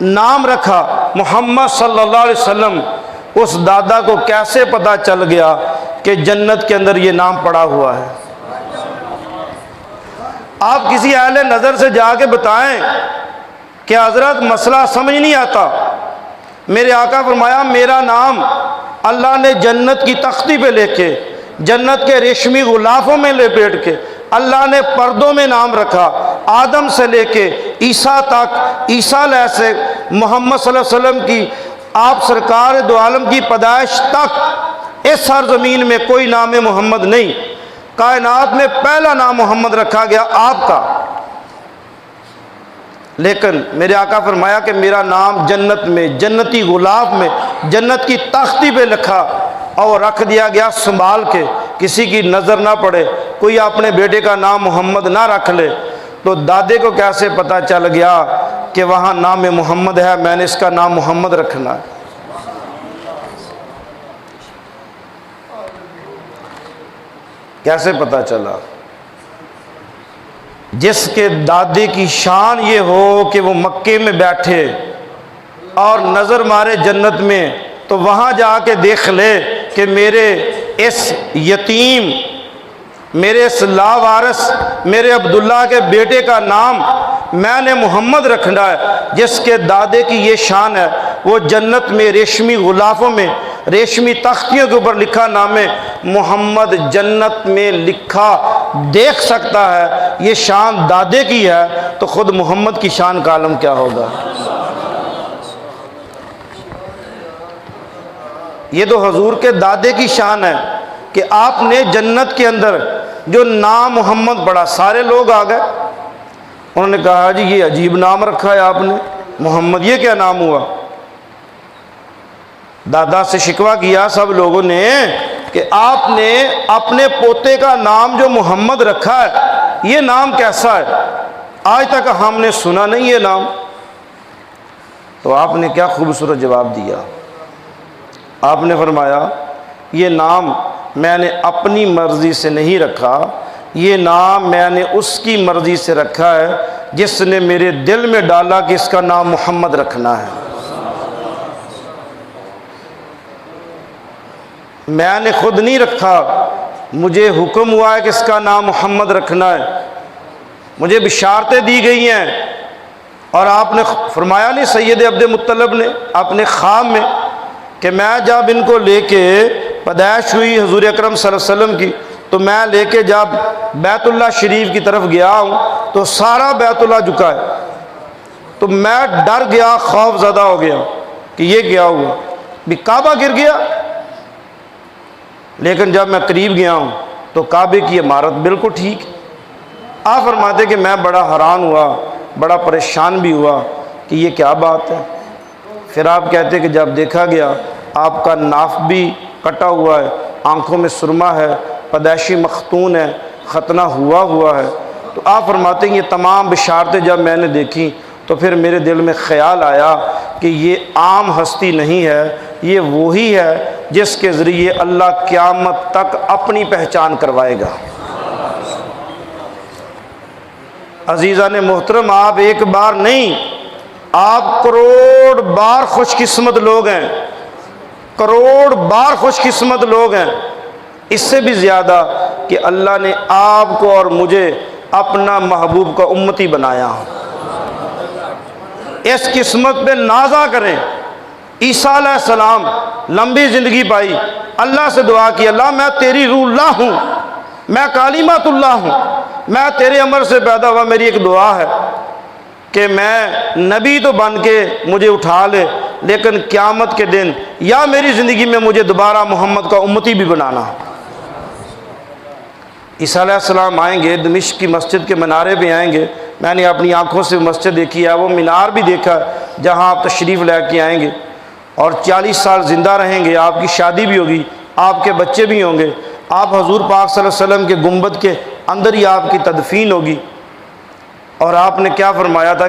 नाम रखा मोहम्मद सल्लल्लाहु अलैहि वसल्लम, उस दादा को कैसे पता चल गया कि जन्नत के अंदर ये नाम पड़ा हुआ है? आप किसी अहले नज़र से जाके बताएं कि हज़रत मसला समझ नहीं आता। मेरे आका फरमाया मेरा नाम अल्लाह ने जन्नत की तख्ती पे लेके, जन्नत के रेशमी गुलाफों में लपेट के अल्लाह ने पर्दों में नाम रखा। आदम से लेके ईसा तक, ईसा से मोहम्मद सल्लल्लाहु अलैहि वसल्लम की, आप सरकार दो आलम की पैदाइश तक इस सरजमीन में कोई नाम मोहम्मद नहीं। कायनात में पहला नाम मोहम्मद रखा गया आपका। लेकिन मेरे आका फरमाया कि मेरा नाम जन्नत में, जन्नती गुलाब में, जन्नत की तख्ती पे लिखा और रख दिया गया संभाल के, किसी की नज़र ना पड़े, कोई अपने बेटे का नाम मोहम्मद ना रख ले। तो दादे को कैसे पता चल गया कि वहाँ नाम मोहम्मद है, मैंने इसका नाम मोहम्मद रखना है? कैसे पता चला? जिसके दादे की शान ये हो कि वो मक्के में बैठे और नज़र मारे जन्नत में, तो वहाँ जाके देख ले कि मेरे इस यतीम, मेरे इस लावारिस, मेरे अब्दुल्ला के बेटे का नाम मैंने मोहम्मद रखना है। जिसके दादे की ये शान है, वो जन्नत में रेशमी गुलाफों में, रेशमी तख्तियों के ऊपर लिखा नाम मोहम्मद जन्नत में लिखा देख सकता है। ये शान दादे की है, तो खुद मोहम्मद की शान का आलम क्या होगा? ये तो हजूर के दादे की शान है कि आपने जन्नत के अंदर जो नाम मोहम्मद पढ़ा, सारे लोग आ गए। उन्होंने कहा जी ये अजीब नाम रखा है आपने मोहम्मद, ये क्या नाम हुआ? दादा से शिकवा किया सब लोगों ने कि आपने अपने पोते का नाम जो मोहम्मद रखा है, ये नाम कैसा है? आज तक हमने सुना नहीं ये नाम। तो आपने क्या खूबसूरत जवाब दिया। आपने फरमाया ये नाम मैंने अपनी मर्ज़ी से नहीं रखा, ये नाम मैंने उसकी मर्ज़ी से रखा है जिसने मेरे दिल में डाला कि इसका नाम मोहम्मद रखना है। मैंने खुद नहीं रखा, मुझे हुक्म हुआ है कि इसका नाम मोहम्मद रखना है। मुझे बिशारतें दी गई हैं और आपने फरमाया नहीं सैयद अब्द मुत्तलब ने अपने ख्वाब में कि मैं जब इनको लेके पैदाइश हुई हजूर अकरम सल्लल्लाहु अलैहि वसल्लम की, तो मैं लेके जब बैतुल्लाह शरीफ की तरफ गया हूँ तो सारा बैतुल्लाह झुका है। तो मैं डर गया, खौफ ज़दा हो गया कि ये क्या हुआ, भी काबा गिर गया। लेकिन जब मैं करीब गया हूँ तो काबे की इमारत बिल्कुल ठीक। आप फरमाते कि मैं बड़ा हैरान हुआ, बड़ा परेशान भी हुआ कि ये क्या बात है। फिर आप कहते कि जब देखा गया आपका नाफ भी कटा हुआ है, आंखों में सुरमा है, पैदाइशी मखतून है, ख़तना हुआ है। तो आप फरमाते हैं ये तमाम बिशारतें जब मैंने देखी तो फिर मेरे दिल में ख़्याल आया कि ये आम हस्ती नहीं है, ये वही है जिसके ज़रिए अल्लाह क़यामत तक अपनी पहचान करवाएगा। अज़ीज़ान मोहतरम, आप एक बार नहीं, आप करोड़ बार खुशकिस्मत लोग हैं, करोड़ बार खुशकिस्मत लोग हैं। इससे भी ज़्यादा कि अल्लाह ने आपको और मुझे अपना महबूब का उम्मती बनाया। इस किस्मत पे नाजा करें। ईसा अलैहिस्सलाम लंबी ज़िंदगी पाई, अल्लाह से दुआ की अल्लाह मैं तेरी रूहुल्लाह हूँ, मैं कालिमातुल्लाह हूँ, मैं तेरे अमर से पैदा हुआ। मेरी एक दुआ है कि मैं नबी तो बन के मुझे उठा ले, लेकिन क़यामत के दिन या मेरी ज़िंदगी में मुझे दोबारा मोहम्मद का उम्मती भी बनाना। ईसा अलैहिस्सलाम आएंगे, दमिश्क की मस्जिद के मीनारे पे आएंगे। मैंने अपनी आँखों से मस्जिद देखी है, वो मीनार भी देखा जहाँ आप तशरीफ़ लेके आएंगे और 40 साल ज़िंदा रहेंगे। आपकी शादी भी होगी, आपके बच्चे भी होंगे, आप हजूर पाक सल्लल्लाहु अलैहि वसल्लम के गुंबद के अंदर ही आपकी तदफीन होगी। और आपने क्या फरमाया था?